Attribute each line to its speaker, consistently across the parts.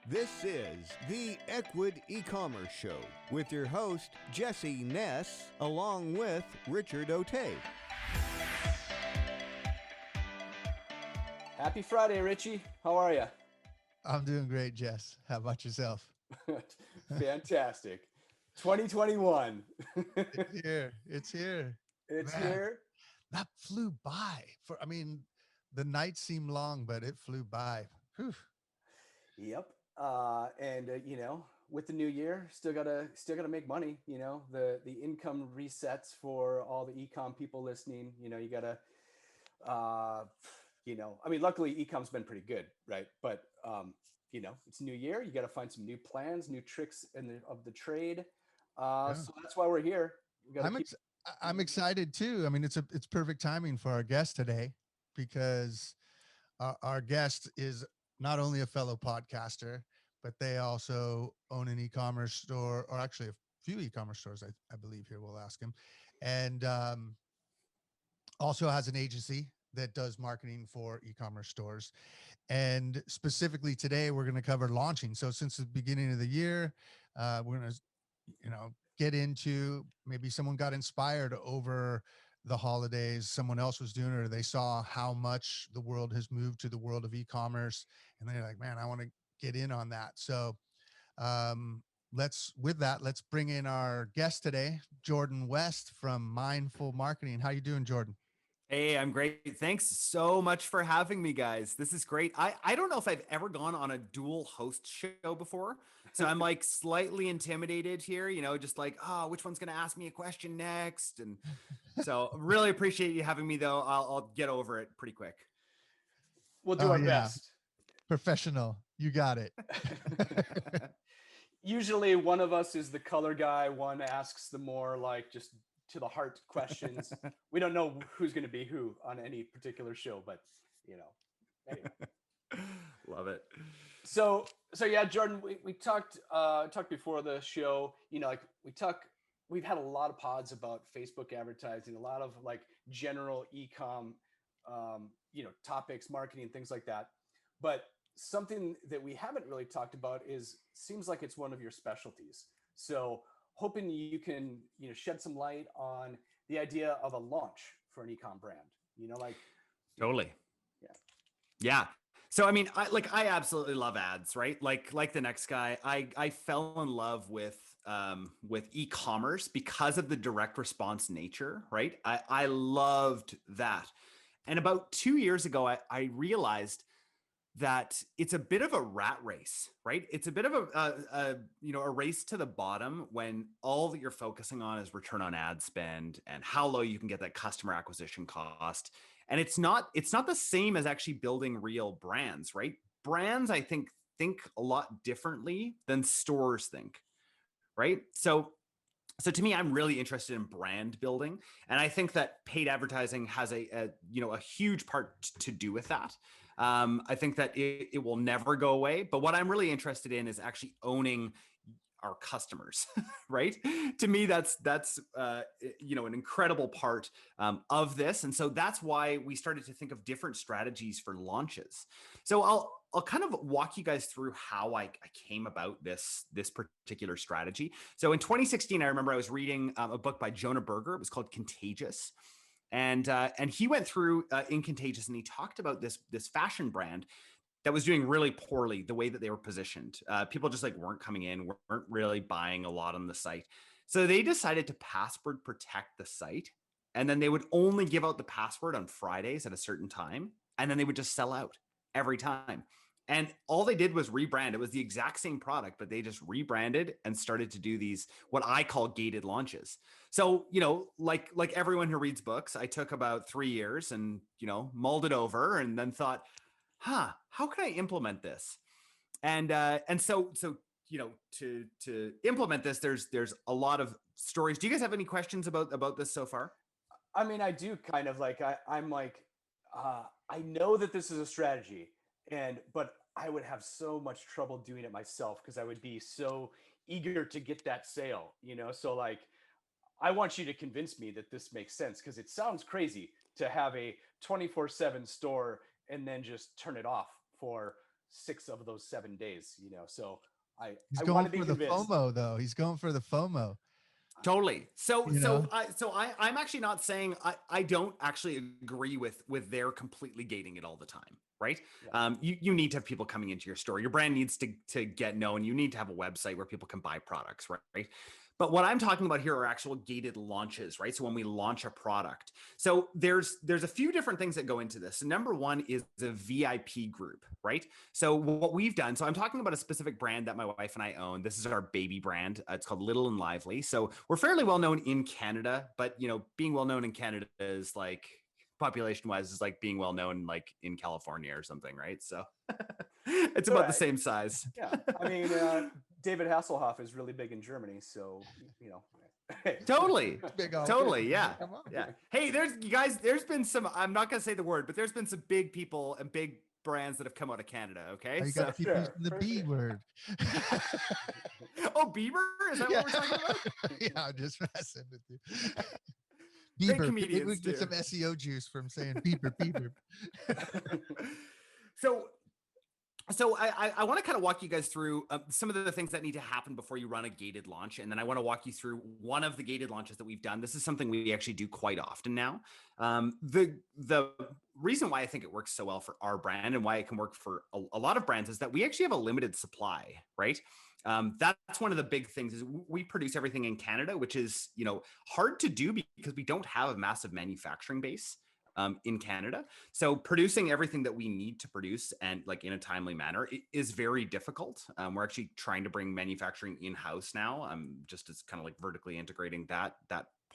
Speaker 1: This is the Ecwid e-commerce show with your host, Jesse Ness, along with Richard Otey.
Speaker 2: Happy Friday, RichE. How are you?
Speaker 3: I'm doing great, Jess. How about yourself?
Speaker 2: Fantastic. 2021.
Speaker 3: It's here. It's here.
Speaker 2: It's
Speaker 3: Man,
Speaker 2: here.
Speaker 3: that flew by. The night seemed long, but it flew by. Whew.
Speaker 2: Yep. With the new year, still gotta make money. The income resets for all the ecom people listening. You gotta, luckily ecom's been pretty good, right? But it's new year. You gotta find some new plans, new tricks of the trade.
Speaker 3: Yeah.
Speaker 2: So that's why we're here. We gotta
Speaker 3: I'm
Speaker 2: keep.
Speaker 3: ex- I'm excited too. I mean, it's perfect timing for our guest today because our guest is not only a fellow podcaster, but they also own an e-commerce store, or actually a few e-commerce stores, I believe here. We'll ask him. And also has an agency that does marketing for e-commerce stores. And specifically today, we're going to cover launching. So since the beginning of the year, we're going to, get into maybe someone got inspired over the holidays, someone else was doing it, or they saw how much the world has moved to the world of e-commerce. And they're like, man, I want to get in on that. So let's bring in our guest today, Jordan West from Mindful Marketing. How you doing, Jordan?
Speaker 4: Hey, I'm great. Thanks so much for having me, guys. This is great. I don't know if I've ever gone on a dual host show before. So I'm like slightly intimidated here, just like, oh, which one's going to ask me a question next? And so really appreciate you having me, though. I'll get over it pretty quick.
Speaker 2: We'll do our best.
Speaker 3: Professional. You got it.
Speaker 2: Usually one of us is the color guy. One asks the more like just to the heart questions. We don't know who's going to be who on any particular show, but anyway.
Speaker 4: Love it.
Speaker 2: So yeah, Jordan, we talked before the show, we've had a lot of pods about Facebook advertising, a lot of like general ecom, topics, marketing, things like that. But something that we haven't really talked about seems like it's one of your specialties. So hoping you can, shed some light on the idea of a launch for an ecom brand,
Speaker 4: Totally.
Speaker 2: Yeah.
Speaker 4: Yeah. So, I mean, I absolutely love ads, right? Like the next guy, I fell in love with e-commerce because of the direct response nature, right? I loved that. And about 2 years ago, I realized that it's a bit of a rat race, right? It's a bit of a race to the bottom when all that you're focusing on is return on ad spend and how low you can get that customer acquisition cost. And it's not the same as actually building real brands, right? Brands, I think a lot differently than stores think, right? So to me, I'm really interested in brand building, and I think that paid advertising has a huge part to do with that. I think that it will never go away, but what I'm really interested in is actually owning our customers, right? To me, that's an incredible part of this, and so that's why we started to think of different strategies for launches. So I'll kind of walk you guys through how I came about this particular strategy. So in 2016, I remember I was reading a book by Jonah Berger. It was called Contagious. And he went through in Contagious, and he talked about this fashion brand that was doing really poorly the way that they were positioned. People just like weren't coming in, weren't really buying a lot on the site. So they decided to password protect the site, and then they would only give out the password on Fridays at a certain time, and then they would just sell out every time. And all they did was rebrand. It was the exact same product, but they just rebranded and started to do these, what I call gated launches. So, like everyone who reads books, I took about 3 years and, mulled it over and then thought, how can I implement this? And so, to implement this, there's a lot of stories. Do you guys have any questions about this so far?
Speaker 2: I mean, I do kind of like, I'm like, I know that this is a strategy, but I would have so much trouble doing it myself because I would be so eager to get that sale, So like, I want you to convince me that this makes sense because it sounds crazy to have a 24/7 store and then just turn it off for 6 of those 7 days, so
Speaker 3: He's
Speaker 2: I
Speaker 3: going
Speaker 2: want to be
Speaker 3: for the
Speaker 2: convinced.
Speaker 3: FOMO though. He's going for the FOMO.
Speaker 4: Totally.
Speaker 3: You know?
Speaker 4: I'm actually not saying I don't actually agree with their completely gating it all the time, right?
Speaker 2: Yeah.
Speaker 4: You need to have people coming into your store. Your brand needs to get known. You need to have a website where people can buy products, right? But what I'm talking about here are actual gated launches, right? So when we launch a product, so there's a few different things that go into this. So number one is the VIP group, right? So what we've done, so I'm talking about a specific brand that my wife and I own. This is our baby brand. It's called Little and Lively. So we're fairly well known in Canada, but being well known in Canada is like population wise is like being well known like in California or something, right? So it's about the same size.
Speaker 2: Yeah, I mean, David Hasselhoff is really big in Germany, so
Speaker 4: Totally. Totally. Yeah.
Speaker 3: Come on.
Speaker 4: Yeah. Hey, there's been some, I'm not going to say the word, but there's been some big people and big brands that have come out of Canada. Okay.
Speaker 3: You got to keep using the B word.
Speaker 4: Oh, Bieber? Is that what we're talking about?
Speaker 3: Yeah, I'm just messing with you.
Speaker 4: Great
Speaker 3: Bieber.
Speaker 4: comedians
Speaker 3: We get some SEO juice from saying Bieber.
Speaker 4: So I want to kind of walk you guys through some of the things that need to happen before you run a gated launch. And then I want to walk you through one of the gated launches that we've done. This is something we actually do quite often now. The reason why I think it works so well for our brand and why it can work for a lot of brands is that we actually have a limited supply, right? That's one of the big things is we produce everything in Canada, which is, hard to do because we don't have a massive manufacturing base. In Canada. So producing everything that we need to produce and like in a timely manner is very difficult. We're actually trying to bring manufacturing in-house now, just as kind of like vertically integrating that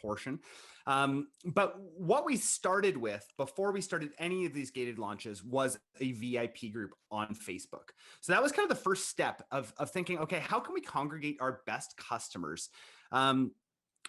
Speaker 4: portion. But what we started with before we started any of these gated launches was a VIP group on Facebook. So that was kind of the first step of thinking, okay, how can we congregate our best customers?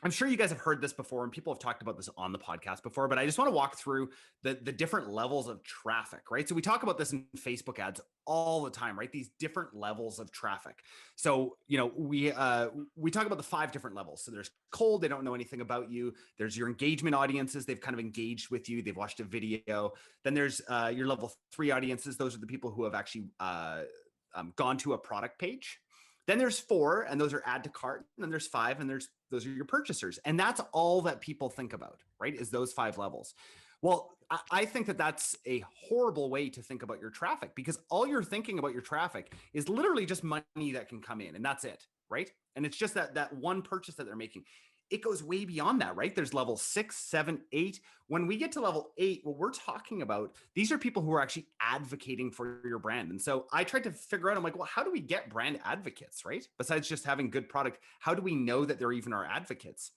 Speaker 4: I'm sure you guys have heard this before and people have talked about this on the podcast before, but I just want to walk through the different levels of traffic, right? So we talk about this in Facebook ads all the time, right? These different levels of traffic. So, we talk about the 5 different levels. So there's cold, they don't know anything about you. There's your engagement audiences. They've kind of engaged with you. They've watched a video. Then there's your level 3 audiences. Those are the people who have actually gone to a product page. Then there's 4, and those are add to cart. And then there's 5, and those are your purchasers. And that's all that people think about, right? Is those 5 levels. Well, I think that that's a horrible way to think about your traffic because all you're thinking about your traffic is literally just money that can come in and that's it, right? And it's just that one purchase that they're making. It goes way beyond that, right? There's level 6, 7, 8. When we get to level 8, what we're talking about, these are people who are actually advocating for your brand. And so I tried to figure out, I'm like, well, how do we get brand advocates, right? Besides just having good product, how do we know that they're even our advocates?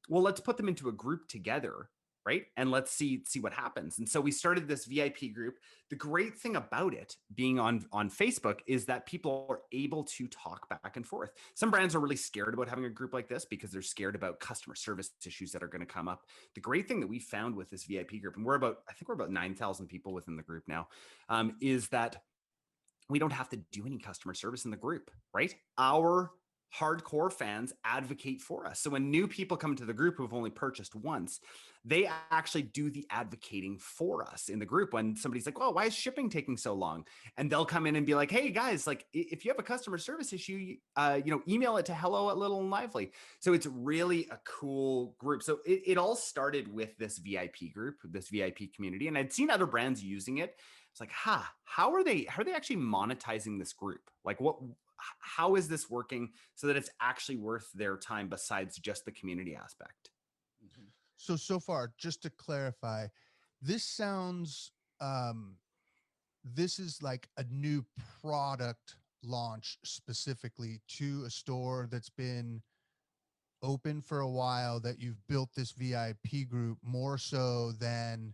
Speaker 4: Well, let's put them into a group together, right? And let's see what happens. And so we started this VIP group. The great thing about it being on Facebook is that people are able to talk back and forth. Some brands are really scared about having a group like this because they're scared about customer service issues that are going to come up. The great thing that we found with this VIP group, and I think we're about 9,000 people within the group now, is that we don't have to do any customer service in the group, right? Our hardcore fans advocate for us. So when new people come to the group who have only purchased once, they actually do the advocating for us in the group. When somebody's like, "Oh, why is shipping taking so long?" And they'll come in and be like, "Hey guys, like if you have a customer service issue, email it to hello@Little and Lively." So it's really a cool group. So it all started with this VIP group, this VIP community, and I'd seen other brands using it. It's like, how are they actually monetizing this group? Like how is this working so that it's actually worth their time besides just the community aspect?
Speaker 3: So far, just to clarify, this sounds, this is like a new product launch specifically to a store that's been open for a while, that you've built this VIP group more so than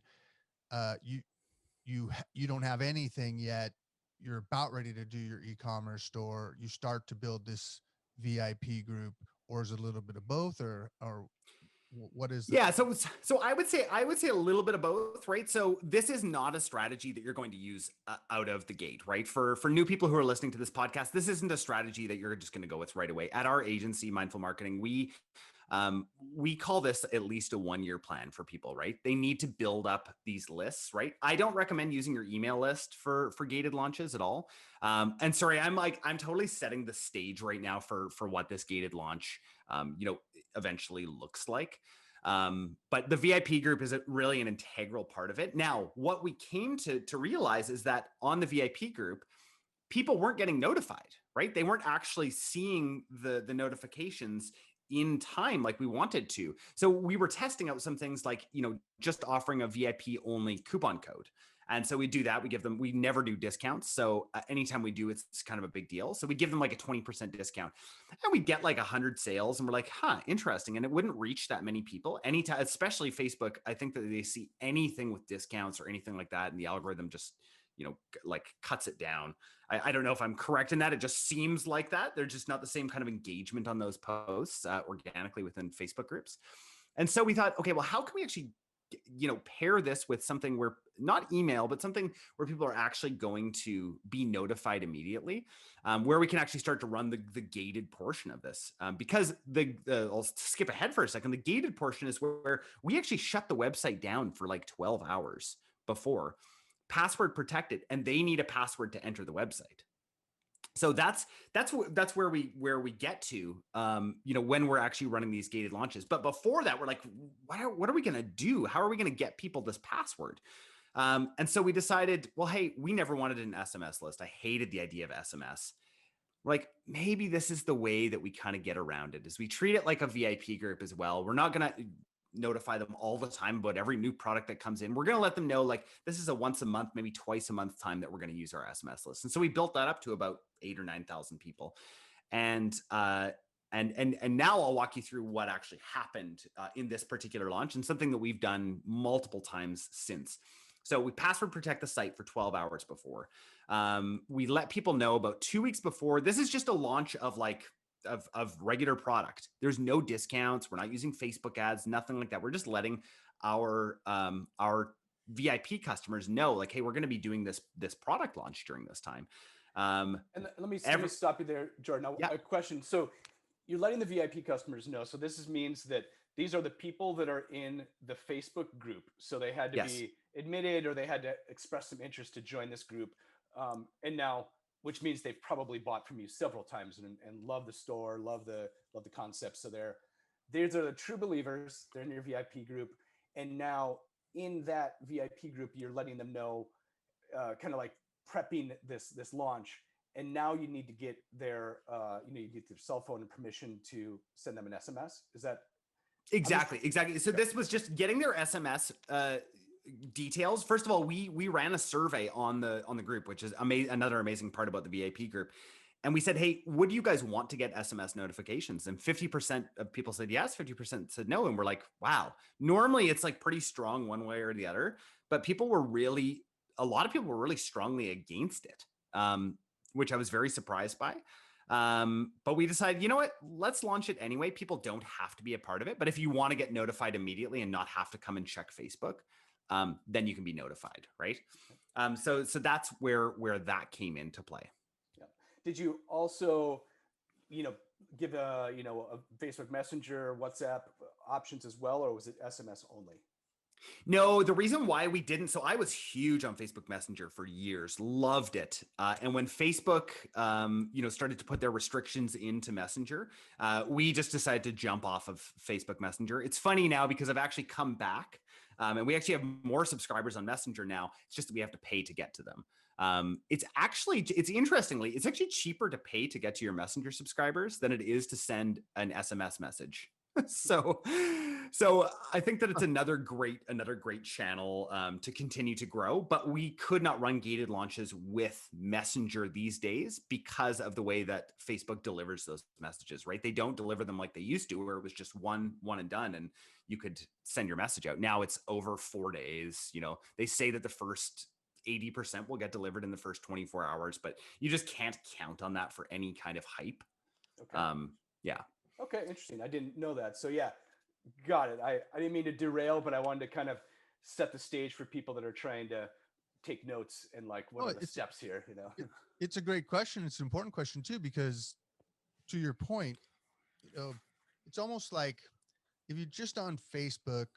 Speaker 3: you don't have anything yet. You're about ready to do your e-commerce store. You start to build this VIP group, or is it a little bit of both, or what is
Speaker 4: Yeah, so I would say a little bit of both, right? So this is not a strategy that you're going to use out of the gate, right? For new people who are listening to this podcast, this isn't a strategy that you're just going to go with right away. At our agency, Mindful Marketing, we We call this at least a 1-year plan for people, right? They need to build up these lists, right? I don't recommend using your email list for gated launches at all. And sorry, I'm totally setting the stage right now for what this gated launch, eventually looks like. But the VIP group is really an integral part of it. Now, what we came to realize is that on the VIP group, people weren't getting notified, right? They weren't actually seeing the notifications in time like we wanted to. So we were testing out some things like, just offering a VIP only coupon code. And so we do that. We never do discounts. So anytime we do, it's kind of a big deal. So we give them like a 20% discount and we get like 100 sales and we're like, interesting. And it wouldn't reach that many people anytime, especially Facebook. I think that they see anything with discounts or anything like that. And the algorithm just, like cuts it down. I don't know if I'm correct in that. It just seems like that. There's just not the same kind of engagement on those posts organically within Facebook groups. And so we thought, okay, well, how can we actually pair this with something where not email, but something where people are actually going to be notified immediately, where we can actually start to run the gated portion of this. Because I'll skip ahead for a second. The gated portion is where we actually shut the website down for like 12 hours before, password protected, and they need a password to enter the website. So that's where we get to, when we're actually running these gated launches. But before that, we're like, what are we going to do? How are we going to get people this password? And so we decided, well, hey, we never wanted an SMS list. I hated the idea of SMS. We're like, maybe this is the way that we kind of get around it, is we treat it like a VIP group as well. We're not going to notify them all the time about every new product that comes in. We're going to let them know, like, this is a once a month, maybe twice a month time that we're going to use our SMS list. And so we built that up to about 8,000 or 9,000 people. And now I'll walk you through what actually happened in this particular launch, and something that we've done multiple times since. So we password protect the site for 12 hours before. We let people know about 2 weeks before. This is just a launch of of regular product. There's no discounts. We're not using Facebook ads, nothing like that. We're just letting our VIP customers know, like, hey, we're going to be doing this product launch during this time.
Speaker 2: And let me stop you there, Jordan. A question. So you're letting the VIP customers know. So this means that these are the people that are in the Facebook group. So they had to be admitted, or they had to express some interest to join this group. And now, which means they've probably bought from you several times and love the store, love the concept. So these are the true believers. They're in your VIP group. And now in that VIP group, you're letting them know, kind of like prepping this launch. And now you need to get their, you get their cell phone and permission to send them an SMS. Is that?
Speaker 4: Exactly. So this was just getting their SMS details. First of all, we ran a survey on the group, which is another amazing part about the VIP group. And we said, hey, would you guys want to get SMS notifications? And 50% of people said yes, 50% said no. And we're like, wow, normally it's like pretty strong one way or the other, but a lot of people were really strongly against it, which I was very surprised by. But we decided, you know what, let's launch it anyway. People don't have to be a part of it, but if you want to get notified immediately and not have to come and check Facebook, then you can be notified, right? So that's where that came into play.
Speaker 2: Yeah. Did you also, give a Facebook Messenger, WhatsApp options as well, or was it SMS only?
Speaker 4: No, the reason why we didn't, so I was huge on Facebook Messenger for years, loved it. And when Facebook, started to put their restrictions into Messenger, we just decided to jump off of Facebook Messenger. It's funny now because I've actually come back, and we actually have more subscribers on Messenger now. It's just that we have to pay to get to them. It's actually cheaper to pay to get to your Messenger subscribers than it is to send an SMS message. So I think that it's another great channel to continue to grow, but we could not run gated launches with Messenger these days because of the way that Facebook delivers those messages, right? They don't deliver them like they used to, where it was just one and done and you could send your message out. Now it's over 4 days. They say that the first 80% will get delivered in the first 24 hours, but you just can't count on that for any kind of hype.
Speaker 2: Okay.
Speaker 4: Yeah.
Speaker 2: Okay, interesting. I didn't know that. So yeah, got it. I didn't mean to derail, but I wanted to kind of set the stage for people that are trying to take notes and what are the steps here,
Speaker 3: It's a great question. It's an important question too, because to your point, it's almost like if you're just on Facebook,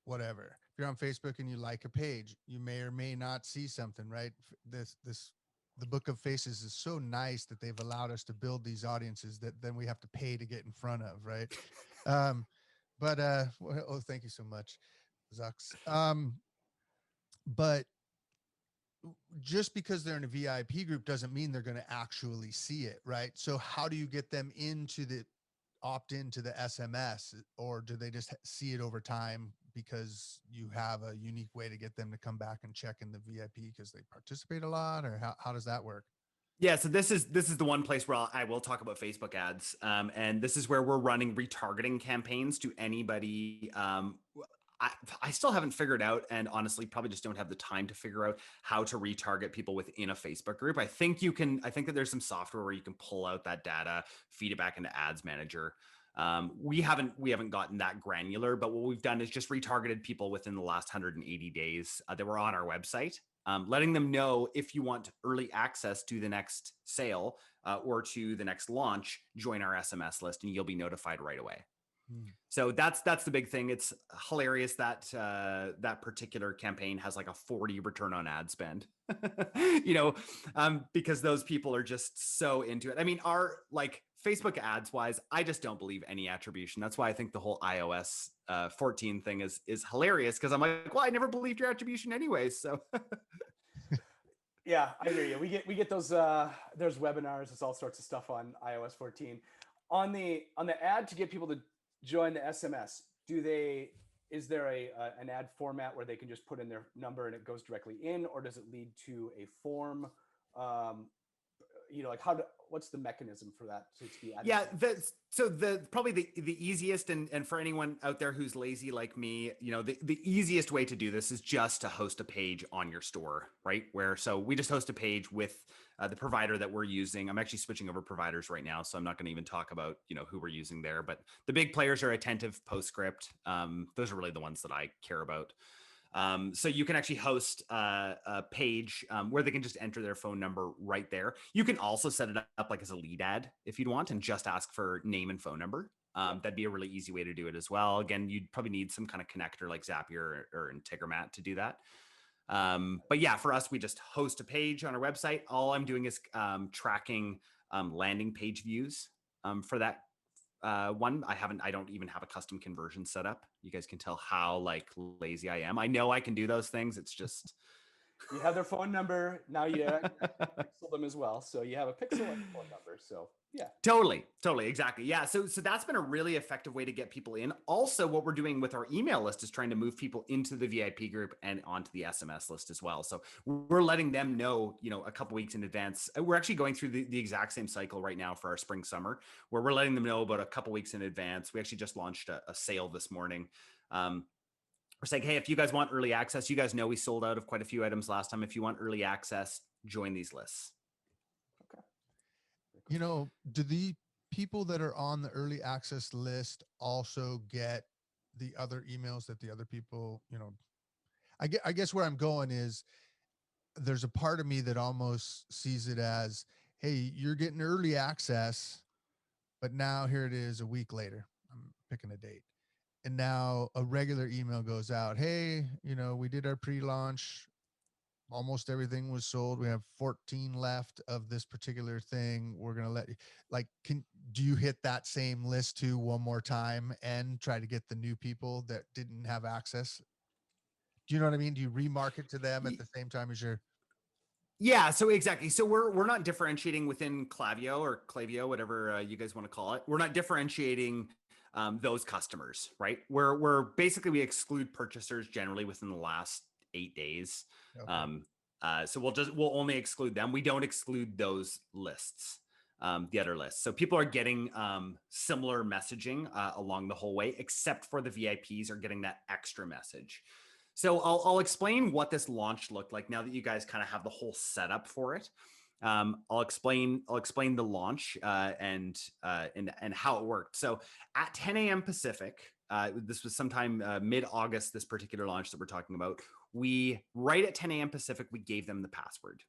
Speaker 3: whatever, if you're on Facebook and you like a page, you may or may not see something, right? The Book of Faces is so nice that they've allowed us to build these audiences that then we have to pay to get in front of, right? Oh, thank you so much, Zux. But just because they're in a VIP group doesn't mean they're going to actually see it, right? So how do you get them opt into the SMS, or do they just see it over time because you have a unique way to get them to come back and check in the VIP because they participate a lot, or how does that work?
Speaker 4: Yeah, so this is the one place where I will talk about Facebook ads, and this is where we're running retargeting campaigns to anybody. I still haven't figured out, and honestly, probably just don't have the time to figure out how to retarget people within a Facebook group. I think that there's some software where you can pull out that data, feed it back into Ads Manager. We haven't gotten that granular, but what we've done is just retargeted people within the last 180 days that were on our website, letting them know if you want early access to the next sale or to the next launch, join our SMS list, and you'll be notified right away. So that's the big thing. It's hilarious that that particular campaign has like a 40 return on ad spend, because those people are just so into it. I mean, our like Facebook ads wise, I just don't believe any attribution. That's why I think the whole iOS 14 thing is hilarious, because I'm like, well, I never believed your attribution anyways. So
Speaker 2: Yeah, I hear you. We get those there's webinars, there's all sorts of stuff on iOS 14. On the ad to get people to join the SMS, is there an ad format where they can just put in their number and it goes directly in, or does it lead to a form? What's the mechanism for that to be added?
Speaker 4: Yeah, probably the easiest, and for anyone out there who's lazy like me, the easiest way to do this is just to host a page on your store, right? So we just host a page with the provider that we're using. I'm actually switching over providers right now, so I'm not going to even talk about who we're using there. But the big players are Attentive, PostScript. Those are really the ones that I care about. So you can actually host a page where they can just enter their phone number right there. You can also set it up like as a lead ad if you'd want, and just ask for name and phone number. That'd be a really easy way to do it as well. Again, you'd probably need some kind of connector like Zapier or Integromat to do that. But yeah, for us, we just host a page on our website. All I'm doing is tracking landing page views for that one. I don't even have a custom conversion set up. You guys can tell how like lazy I am. I know I can do those things. It's just
Speaker 2: you have their phone number. Now you pixel them as well. So you have a pixel and a phone number. So yeah.
Speaker 4: Totally. Exactly. Yeah. So that's been a really effective way to get people in. Also, what we're doing with our email list is trying to move people into the VIP group and onto the SMS list as well. So we're letting them know, a couple weeks in advance. We're actually going through the exact same cycle right now for our spring summer, where we're letting them know about a couple weeks in advance. We actually just launched a sale this morning. We're saying, hey, if you guys want early access, you guys know we sold out of quite a few items last time. If you want early access, join these lists.
Speaker 3: Do the people that are on the early access list also get the other emails that the other people, I guess where I'm going is there's a part of me that almost sees it as, hey, you're getting early access, but now here it is a week later. I'm picking a date. And now a regular email goes out. Hey, we did our pre-launch. Almost everything was sold. We have 14 left of this particular thing. We're going to let you do you hit that same list too one more time and try to get the new people that didn't have access? Do you know what I mean? Do you remarket to them at the same time as your?
Speaker 4: Yeah, so exactly. So we're not differentiating within Klaviyo, whatever you guys want to call it. We're not differentiating those customers, right? We're basically, we exclude purchasers generally within the last 8 days. Okay. So we'll only exclude them. We don't exclude those lists, the other lists. So people are getting similar messaging along the whole way, except for the VIPs are getting that extra message. So I'll explain what this launch looked like now that you guys kind of have the whole setup for it. I'll explain the launch and how it worked. So at 10 a.m. Pacific, this was sometime mid-August, this particular launch that we're talking about, right at 10 a.m. Pacific, we gave them the password.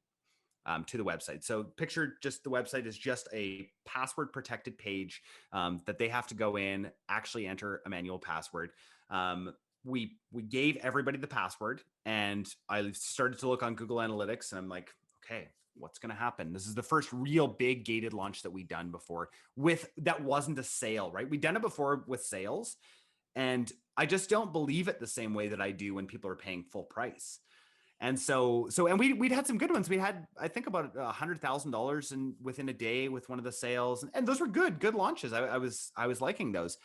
Speaker 4: to the website. So picture just the website is just a password protected page that they have to go in, actually enter a manual password. We gave everybody the password, and I started to look on Google Analytics, and I'm like, okay, what's going to happen? This is the first real big gated launch that we've done before that wasn't a sale, right? We've done it before with sales, and I just don't believe it the same way that I do when people are paying full price. And and we'd had some good ones. We had, I think, about $100,000 within a day with one of the sales, and those were good launches. I was liking those.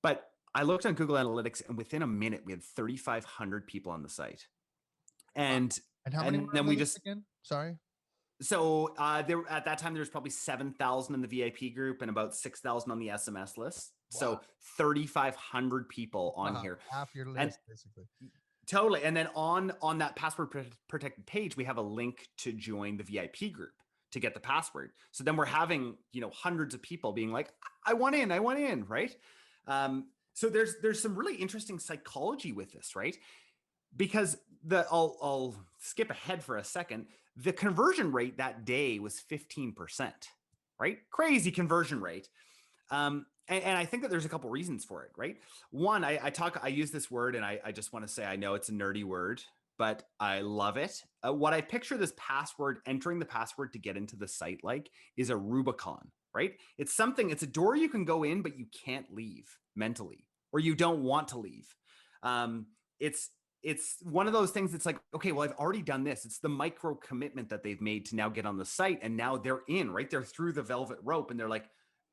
Speaker 4: But I looked on Google Analytics, and within a minute, we had 3,500 people on the site. And
Speaker 3: how many? And then we just again? Sorry.
Speaker 4: So there at that time there was probably 7,000 in the VIP group and about 6,000 on the SMS list. Wow. So 3,500 people on here.
Speaker 3: Half your list, basically.
Speaker 4: Totally. And then on that password protected page, we have a link to join the VIP group to get the password. So then we're having, hundreds of people being like, I want in, right? So there's some really interesting psychology with this, right? Because I'll skip ahead for a second. The conversion rate that day was 15%, right? Crazy conversion rate. And I think that there's a couple reasons for it, right? One, I use this word, and I just want to say, I know it's a nerdy word, but I love it. What I picture this password, entering the password to get into the site is a Rubicon, right? It's a door you can go in, but you can't leave mentally, or you don't want to leave. It's one of those things that's like, okay, well, I've already done this. It's the micro commitment that they've made to now get on the site, and now they're in, right? They're through the velvet rope, and they're like,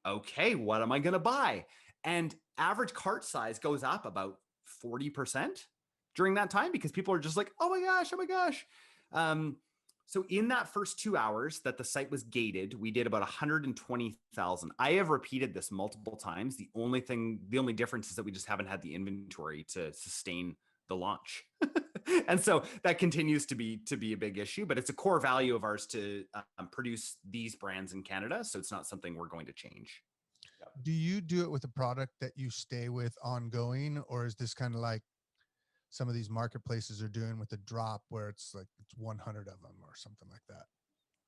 Speaker 4: okay, what am I going to buy? And average cart size goes up about 40% during that time, because people are just like, oh my gosh. So in that first 2 hours that the site was gated, we did about 120,000. I have repeated this multiple times. The only difference is that we just haven't had the inventory to sustain the launch. And so that continues to be a big issue, but it's a core value of ours to produce these brands in Canada. So it's not something we're going to change.
Speaker 3: Do you do it with a product that you stay with ongoing, or is this kind of like some of these marketplaces are doing with a drop where it's 100 of them or something like that?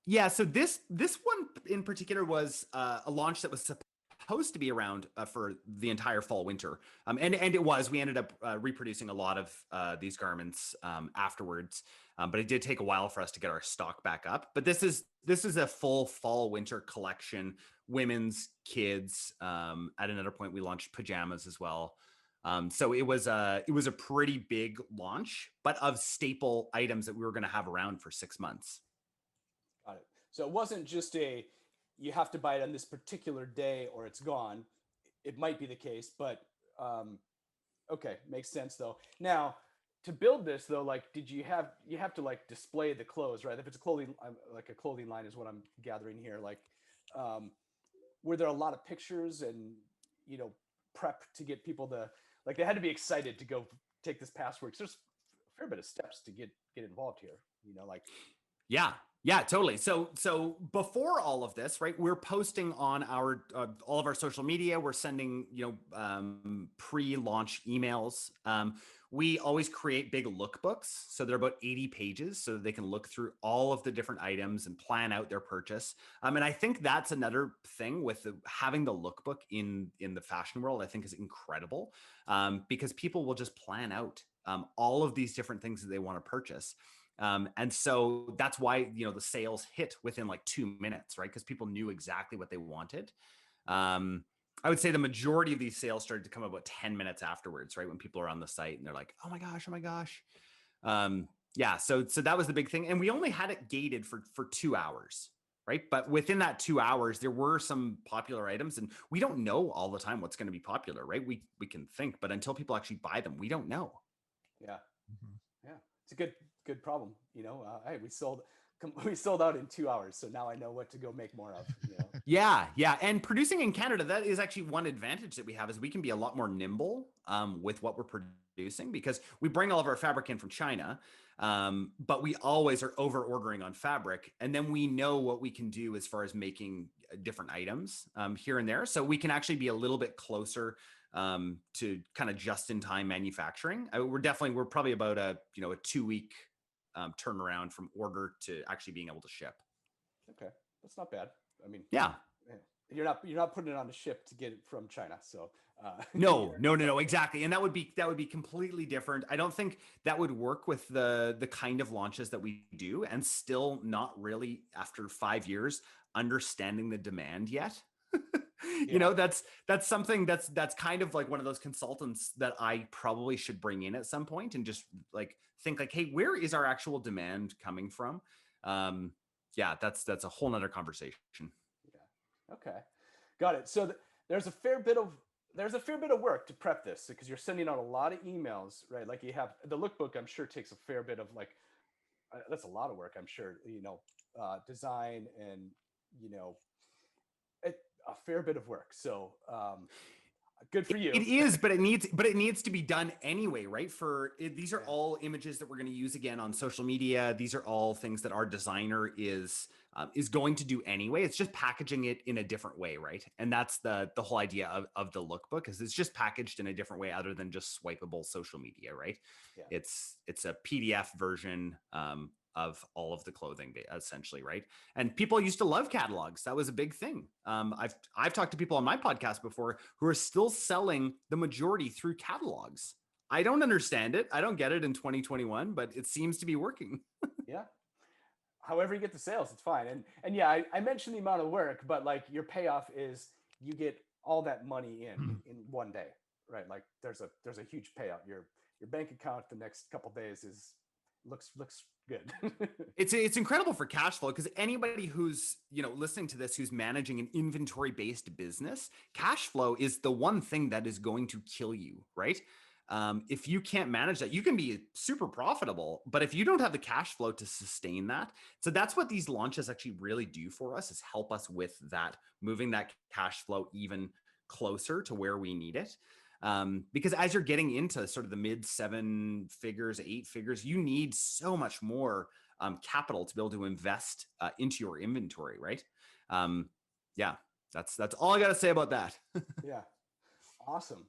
Speaker 4: Yeah. So this one in particular was a launch that was supposed to be around for the entire fall winter, and it was. We ended up reproducing a lot of these garments afterwards, but it did take a while for us to get our stock back up. But this is a full fall winter collection, women's, kids. At another point, we launched pajamas as well. So it was a pretty big launch, but of staple items that we were going to have around for 6 months.
Speaker 2: Got it. So it wasn't just you have to buy it on this particular day or it's gone. It might be the case, but okay, makes sense though. Now, to build this though, did you have to display the clothes, right? If it's a clothing line is what I'm gathering here. Were there a lot of pictures and prep to get people to they had to be excited to go take this password? 'Cause there's a fair bit of steps to get involved here.
Speaker 4: Yeah, totally. So before all of this, right, we're posting on our all of our social media. We're sending pre-launch emails. We always create big lookbooks, so they're about 80 pages, so that they can look through all of the different items and plan out their purchase. And I think that's another thing with having the lookbook in the fashion world. I think is incredible, because people will just plan out all of these different things that they want to purchase. And so that's why, the sales hit within 2 minutes, right? Because people knew exactly what they wanted. I would say the majority of these sales started to come about 10 minutes afterwards, right? When people are on the site and they're like, oh my gosh. Yeah. So that was the big thing. And we only had it gated for 2 hours, right? But within that 2 hours, there were some popular items, and we don't know all the time what's going to be popular, right? We can think, but until people actually buy them, we don't know.
Speaker 2: Yeah. Mm-hmm. Yeah. It's a good problem. Hey, we sold out in 2 hours. So now I know what to go make more of.
Speaker 4: Yeah. And producing in Canada, that is actually one advantage that we have, is we can be a lot more nimble with what we're producing, because we bring all of our fabric in from China. But we always are over ordering on fabric. And then we know what we can do as far as making different items here and there. So we can actually be a little bit closer to kind of just in time manufacturing. We're probably about a 2 week turnaround from order to actually being able to ship.
Speaker 2: Okay, that's not bad. I mean,
Speaker 4: Yeah.
Speaker 2: you're not putting it on a ship to get it from China. So
Speaker 4: No, exactly. And that would be completely different. I don't think that would work with the kind of launches that we do, and still not really, after 5 years, understanding the demand yet. You know, that's something that's kind of like one of those consultants that I probably should bring in at some point and just like think like, hey, where is our actual demand coming from? That's a whole nother conversation.
Speaker 2: Yeah. Okay. Got it. So there's a fair bit of work to prep this, because you're sending out a lot of emails, right? Like you have the lookbook, I'm sure takes a fair bit of like, that's a lot of work, I'm sure, design and, a fair bit of work. So good for you.
Speaker 4: It is, but it needs to be done anyway, right? These are all images that we're going to use again on social media. These are all things that our designer is going to do anyway. It's just packaging it in a different way, right? And that's the whole idea of the lookbook, is it's just packaged in a different way other than just swipeable social media, right? Yeah. It's a PDF version of all of the clothing, essentially, right? And people used to love catalogs. That was a big thing. I've talked to people on my podcast before who are still selling the majority through catalogs. I don't understand it. I don't get it in 2021, but it seems to be working.
Speaker 2: Yeah. However you get the sales, it's fine. And yeah, I mentioned the amount of work, but like your payoff is you get all that money in one day, right? Like there's a huge payout. Your bank account the next couple of days looks good.
Speaker 4: It's incredible for cash flow, because anybody who's listening to this, who's managing an inventory based business, cash flow is the one thing that is going to kill you, right? If you can't manage that, you can be super profitable, but if you don't have the cash flow to sustain that, so that's what these launches actually really do for us, is help us with that, moving that cash flow even closer to where we need it. Because as you're getting into sort of the mid 7 figures, 8 figures, you need so much more capital to be able to invest into your inventory, right? That's all I got to say about that.
Speaker 2: Yeah, awesome.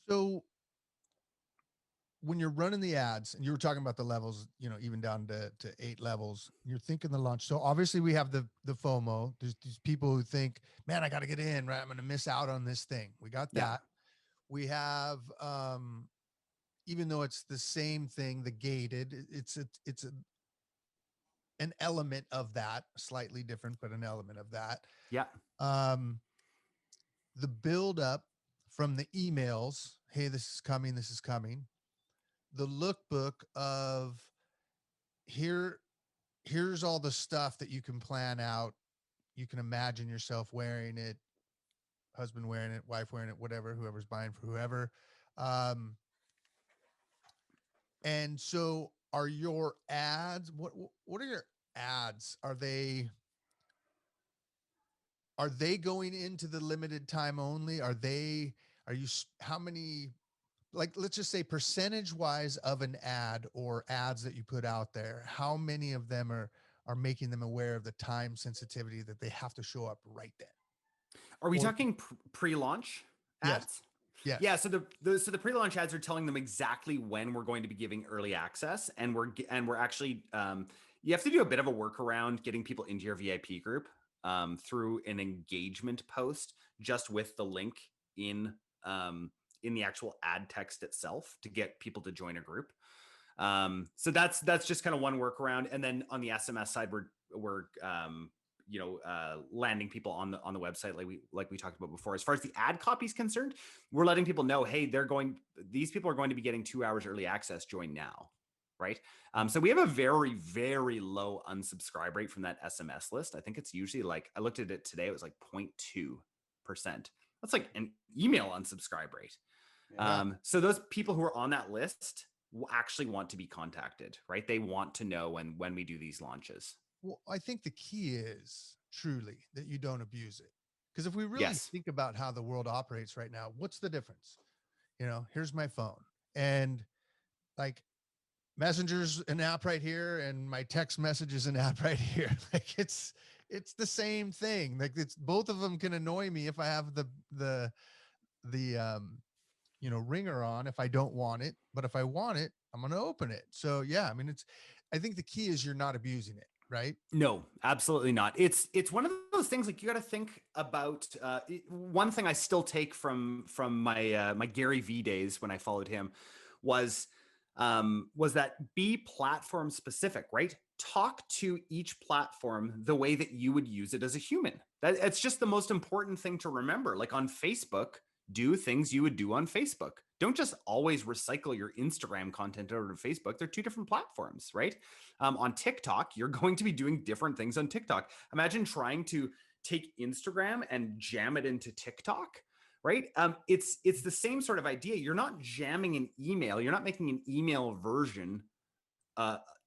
Speaker 3: So when you're running the ads, and you were talking about the levels, even down to 8 levels, you're thinking the launch. So obviously we have the FOMO. There's these people who think, man, I got to get in, right? I'm going to miss out on this thing. We got that. We have, even though it's the same thing, the gated, it's an element of that, slightly different, but an element of that.
Speaker 4: Yeah.
Speaker 3: The build up from the emails, hey, this is coming. The lookbook of here's all the stuff that you can plan out. You can imagine yourself wearing it, husband wearing it, wife wearing it, whatever, whoever's buying for whoever. And so are your ads, what are your ads? Are they going into the limited time only? How many, like, let's just say percentage wise of an ad or ads that you put out there, how many of them are making them aware of the time sensitivity that they have to show up right then?
Speaker 4: Are we talking pre-launch ads?
Speaker 3: Yes.
Speaker 4: Yeah. So the pre-launch ads are telling them exactly when we're going to be giving early access, and we're actually you have to do a bit of a workaround getting people into your VIP group through an engagement post, just with the link in the actual ad text itself, to get people to join a group. So that's just kind of one workaround. And then on the SMS side, we're landing people on the website, like we talked about before. As far as the ad copy is concerned, we're letting people know, hey, these people are going to be getting 2 hours early access. Join now, right? So we have a very, very low unsubscribe rate from that SMS list. I think it's usually like, I looked at it today, it was like 0.2%. That's like an email unsubscribe rate. Yeah. So those people who are on that list will actually want to be contacted, right? They want to know when we do these launches.
Speaker 3: Well, I think the key is truly that you don't abuse it. Because if we really think about how the world operates right now, what's the difference? Here's my phone, and like Messenger's an app right here, and my text message is an app right here. Like it's the same thing. Like both of them can annoy me if I have the ringer on if I don't want it, but if I want it, I'm going to open it. So yeah, I mean, I think the key is you're not abusing it, right?
Speaker 4: No, absolutely not. It's one of those things like you got to think about. One thing I still take from my my Gary V days when I followed him was that be platform specific, right? Talk to each platform the way that you would use it as a human. It's just the most important thing to remember. Like on Facebook, do things you would do on Facebook. Don't just always recycle your Instagram content over to Facebook. They're two different platforms, right? On TikTok, you're going to be doing different things on TikTok. Imagine trying to take Instagram and jam it into TikTok, right? It's the same sort of idea. You're not jamming an email. You're not making an email version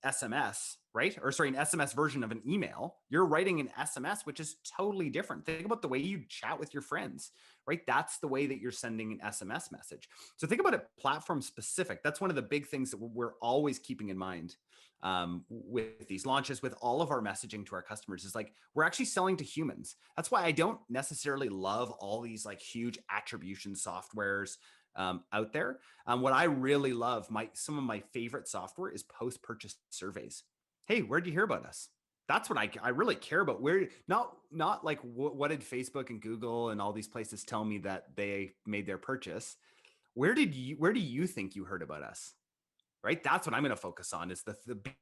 Speaker 4: SMS, right? Or sorry, an SMS version of an email. You're writing an SMS, which is totally different. Think about the way you chat with your friends, right? That's the way that you're sending an SMS message. So think about it platform specific. That's one of the big things that we're always keeping in mind with these launches, with all of our messaging to our customers is like, we're actually selling to humans. That's why I don't necessarily love all these like huge attribution softwares out there. What I really love, some of my favorite software is post-purchase surveys. Hey, where'd you hear about us? That's what I really care about. Where not like what did Facebook and Google and all these places tell me that they made their purchase? Where do you think you heard about us? Right? That's what I'm going to focus on is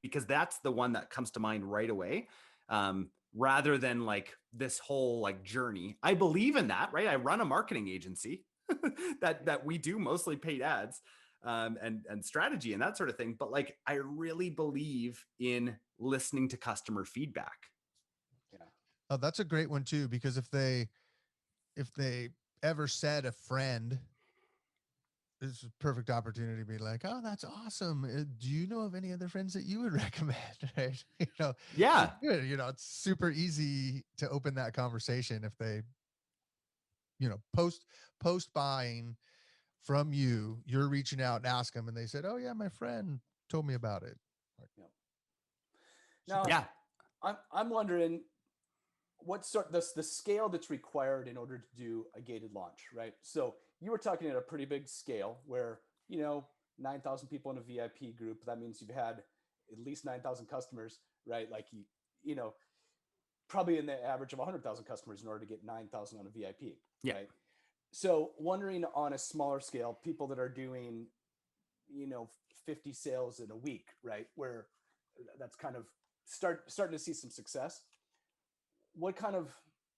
Speaker 4: because that's the one that comes to mind right away. Rather than like this whole like journey. I believe in that, right? I run a marketing agency that we do mostly paid ads and strategy and that sort of thing. But like, I really believe in listening to customer feedback.
Speaker 2: Yeah.
Speaker 3: Oh, that's a great one too, because if they ever said a friend, this is a perfect opportunity to be like, oh, that's awesome. Do you know of any other friends that you would recommend? Right?
Speaker 4: Yeah.
Speaker 3: Good. It's super easy to open that conversation if they, post buying from you're reaching out and ask them and they said, oh yeah, my friend told me about it.
Speaker 2: Yeah. Now,
Speaker 4: Yeah.
Speaker 2: I'm wondering what sort the scale that's required in order to do a gated launch, right? So you were talking at a pretty big scale where 9,000 people in a VIP group. That means you've had at least 9,000 customers, right? Like probably in the average of 100,000 customers in order to get 9,000 on a VIP.
Speaker 4: Yeah.
Speaker 2: Right? So wondering on a smaller scale, people that are doing 50 sales in a week, right? Where that's kind of starting to see some success. What kind of,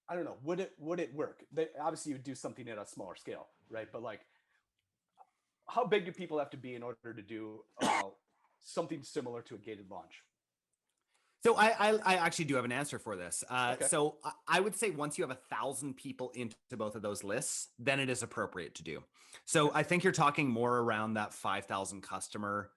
Speaker 2: I don't know, would it work? Obviously you would do something at a smaller scale, right? But like, how big do people have to be in order to do something similar to a gated launch?
Speaker 4: So I actually do have an answer for this.
Speaker 2: Okay.
Speaker 4: So I would say once you have 1,000 people into both of those lists, then it is appropriate to do. So I think you're talking more around that 5,000 customer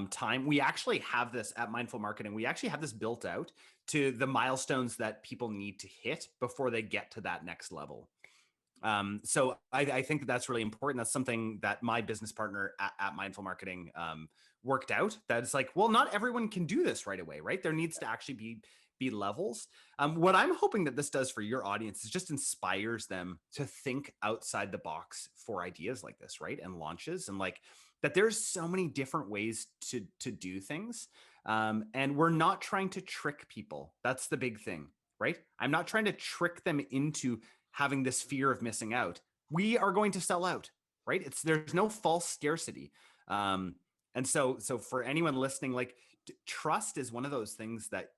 Speaker 4: time. We actually have this at Mindful Marketing. We actually have this built out to the milestones that people need to hit before they get to that next level. So I think that's really important. That's something that my business partner at Mindful Marketing worked out. That it's like, well, not everyone can do this right away, right? There needs to actually be levels. What I'm hoping that this does for your audience is just inspires them to think outside the box for ideas like this, right? And launches, and like that there's so many different ways to do things. And we're not trying to trick people. That's the big thing, right? I'm not trying to trick them into having this fear of missing out. We are going to sell out, right? There's no false scarcity. And so for anyone listening, like trust is one of those things that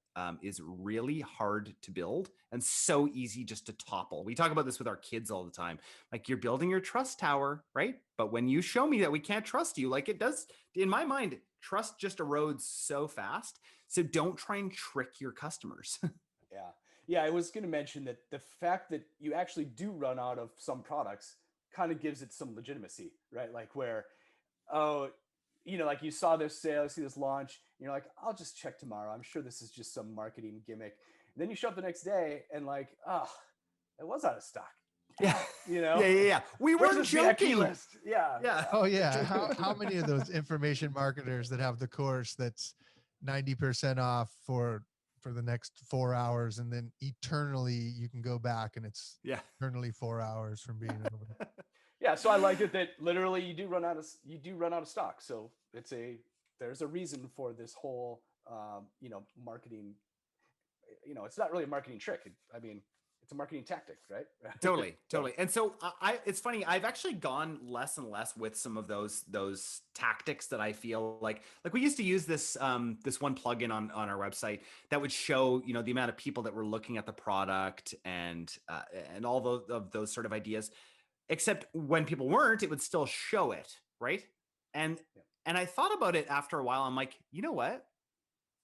Speaker 4: is really hard to build and so easy just to topple. We talk about this with our kids all the time. Like you're building your trust tower, right? But when you show me that we can't trust you, like it does, in my mind, trust just erodes so fast. So don't try and trick your customers.
Speaker 2: Yeah. Yeah, I was going to mention that the fact that you actually do run out of some products kind of gives it some legitimacy, right? Like where, like you saw this sale, you see this launch, and you're like, I'll just check tomorrow. I'm sure this is just some marketing gimmick. And then you show up the next day and like, it was out of stock.
Speaker 4: Yeah.
Speaker 2: Yeah.
Speaker 4: We weren't joking.
Speaker 2: List? Yeah.
Speaker 3: Yeah. Oh yeah. How many of those information marketers that have the course that's 90% off for the next 4 hours, and then eternally you can go back and it's eternally 4 hours from being over.
Speaker 2: Yeah, so I like it that literally you do run out of stock. So there's a reason for this whole marketing. It's not really a marketing trick. I mean, it's a marketing tactic, right?
Speaker 4: Totally. And so it's funny. I've actually gone less and less with some of those tactics that I feel like we used to use this this one plugin on our website that would show the amount of people that were looking at the product and all those sort of ideas. Except when people weren't, it would still show it, right? And I thought about it after a while. I'm like, you know what?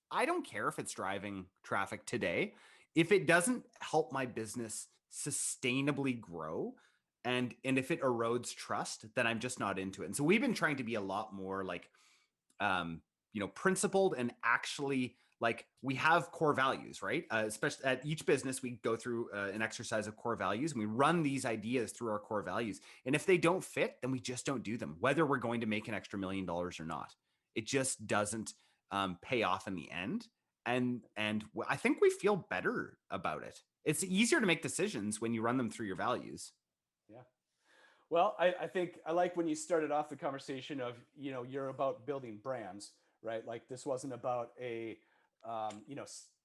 Speaker 4: I don't care if it's driving traffic today. If it doesn't help my business sustainably grow and if it erodes trust, then I'm just not into it. And so we've been trying to be a lot more like principled and actually like we have core values, right? Especially at each business, we go through an exercise of core values and we run these ideas through our core values. And if they don't fit, then we just don't do them, whether we're going to make an extra $1 million or not. It just doesn't pay off in the end. And I think we feel better about it. It's easier to make decisions when you run them through your values.
Speaker 2: Yeah. Well, I think I like when you started off the conversation of, you're about building brands, right? Like this wasn't about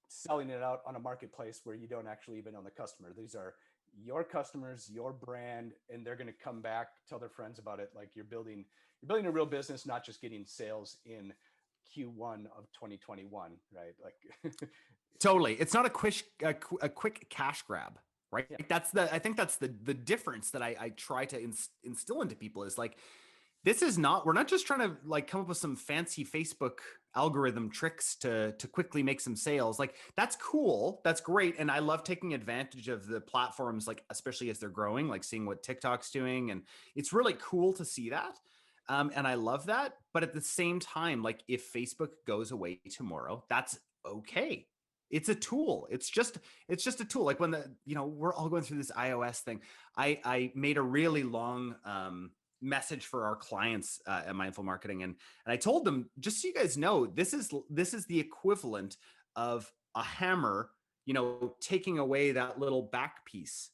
Speaker 2: selling it out on a marketplace where you don't actually even own the customer. These are your customers, your brand, and they're going to come back, tell their friends about it. Like you're building a real business, not just getting sales in Q1 of 2021, right? Like
Speaker 4: totally. It's not a quick cash grab, right? Yeah. I think that's the difference that I try to instill into people is like, we're not just trying to like come up with some fancy Facebook algorithm tricks to quickly make some sales. Like that's cool. That's great. And I love taking advantage of the platforms, like, especially as they're growing, like seeing what TikTok's doing. And it's really cool to see that. And I love that. But at the same time, like if Facebook goes away tomorrow, that's okay. It's a tool. It's just a tool. Like when we're all going through this iOS thing, I made a really long, message for our clients at Mindful Marketing. And I told them, just so you guys know, this is the equivalent of a hammer, taking away that little back piece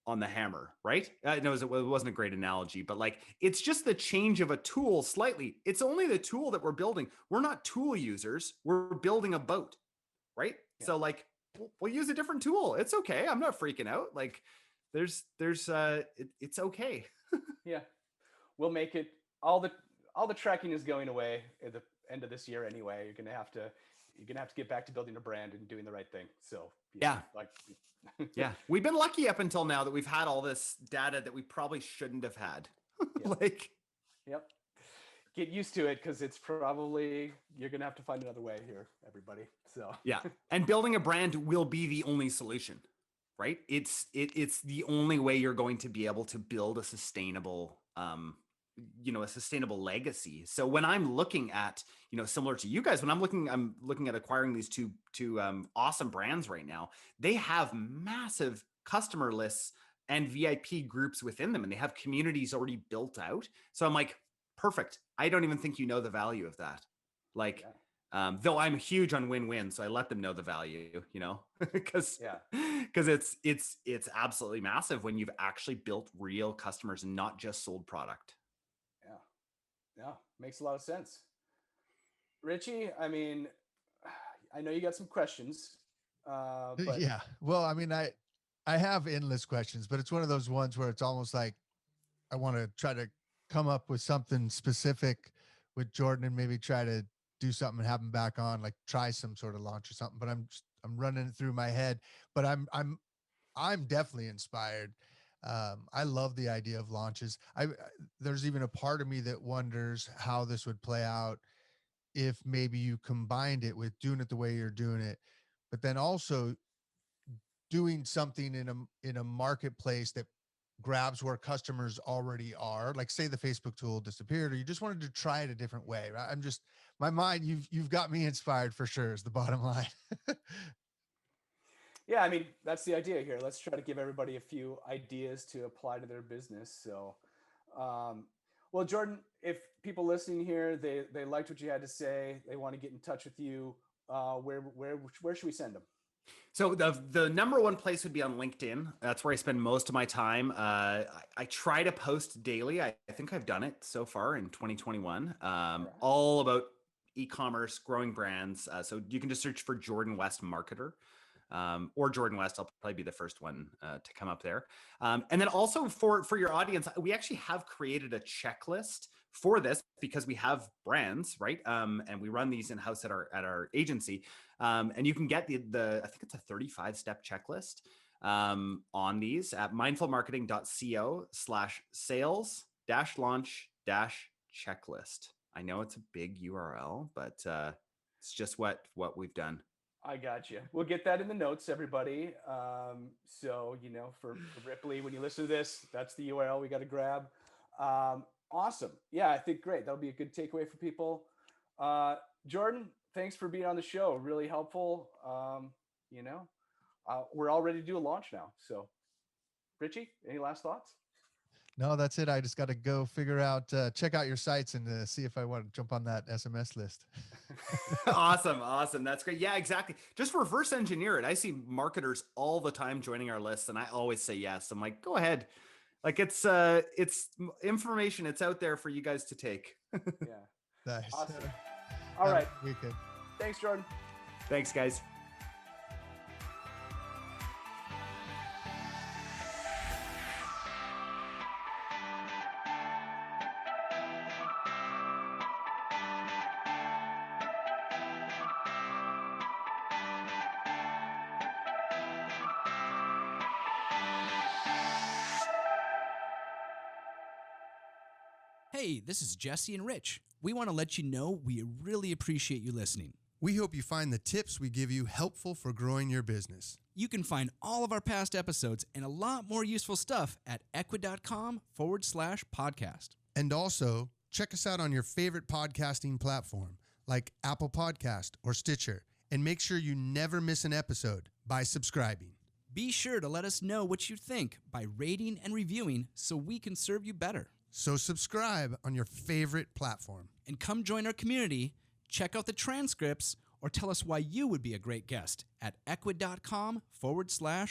Speaker 4: on the hammer, right? No, it wasn't a great analogy, but like, it's just the change of a tool slightly. It's only the tool that we're building. We're not tool users. We're building a boat, right? Yeah. So like, we'll use a different tool. It's okay. I'm not freaking out. Like it's okay.
Speaker 2: Yeah. We'll make it. All the tracking is going away at the end of this year anyway. You're gonna have to get back to building a brand and doing the right thing. So
Speaker 4: yeah. Yeah, we've been lucky up until now that we've had all this data that we probably shouldn't have had.
Speaker 2: Yep. Yep. Get used to it because it's probably you're gonna have to find another way here, everybody. So
Speaker 4: yeah, and building a brand will be the only solution, right? It's the only way you're going to be able to build a sustainable a sustainable legacy. So when I'm looking at, similar to you guys, when I'm looking at acquiring these two awesome brands right now, they have massive customer lists and VIP groups within them, and they have communities already built out. So I'm like, perfect. I don't even think you know the value of that. Like, though I'm huge on win-win, so I let them know the value, because it's absolutely massive when you've actually built real customers and not just sold product.
Speaker 2: Yeah, makes a lot of sense. RichE, I mean, I know you got some questions. But
Speaker 3: yeah, well, I mean, I have endless questions, but it's one of those ones where it's almost like I want to try to come up with something specific with Jordan and maybe try to do something and have him back on, like try some sort of launch or something. But I'm running it through my head. But I'm definitely inspired. I love the idea of launches. There's even a part of me that wonders how this would play out if maybe you combined it with doing it the way you're doing it, but then also doing something in a marketplace that grabs where customers already are. Like say the Facebook tool disappeared, or you just wanted to try it a different way. Right? My mind, you've got me inspired for sure is the bottom line.
Speaker 2: Yeah, I mean, that's the idea here. Let's try to give everybody a few ideas to apply to their business. So, well, Jordan, if people listening here, they liked what you had to say, they want to get in touch with you, where should we send them?
Speaker 4: So the number one place would be on LinkedIn. That's where I spend most of my time. I try to post daily. I think I've done it so far in 2021, all about e-commerce, growing brands. So you can just search for Jordan West Marketer. Or Jordan West, I'll probably be the first one to come up there. And then also for your audience, we actually have created a checklist for this because we have brands, right? And we run these in-house at our agency. And you can get the I think it's a 35-step checklist on these at mindfulmarketing.co/sales-launch-checklist. I know it's a big URL, but it's just what we've done.
Speaker 2: I got you. We'll get that in the notes, everybody. So, for Ripley, when you listen to this, that's the URL we got to grab. Awesome. Yeah, I think great. That'll be a good takeaway for people. Jordan, thanks for being on the show. Really helpful. We're all ready to do a launch now. So, RichE, any last thoughts?
Speaker 3: No, that's it. I just got to go figure out, check out your sites and see if I want to jump on that SMS list.
Speaker 4: Awesome. That's great. Yeah, exactly. Just reverse engineer it. I see marketers all the time joining our list, and I always say yes. I'm like, go ahead. Like it's information. It's out there for you guys to take.
Speaker 2: Yeah.
Speaker 3: Nice.
Speaker 2: Awesome. All right.
Speaker 3: Weekend.
Speaker 2: Thanks, Jordan.
Speaker 4: Thanks, guys.
Speaker 5: Hey, this is Jesse and Rich. We want to let you know we really appreciate you listening.
Speaker 6: We hope you find the tips we give you helpful for growing your business.
Speaker 5: You can find all of our past episodes and a lot more useful stuff at ecwid.com/podcast.
Speaker 6: And also, check us out on your favorite podcasting platform like Apple Podcast or Stitcher. And make sure you never miss an episode by subscribing.
Speaker 5: Be sure to let us know what you think by rating and reviewing so we can serve you better.
Speaker 6: So subscribe on your favorite platform.
Speaker 5: And come join our community, check out the transcripts, or tell us why you would be a great guest at ecwid.com/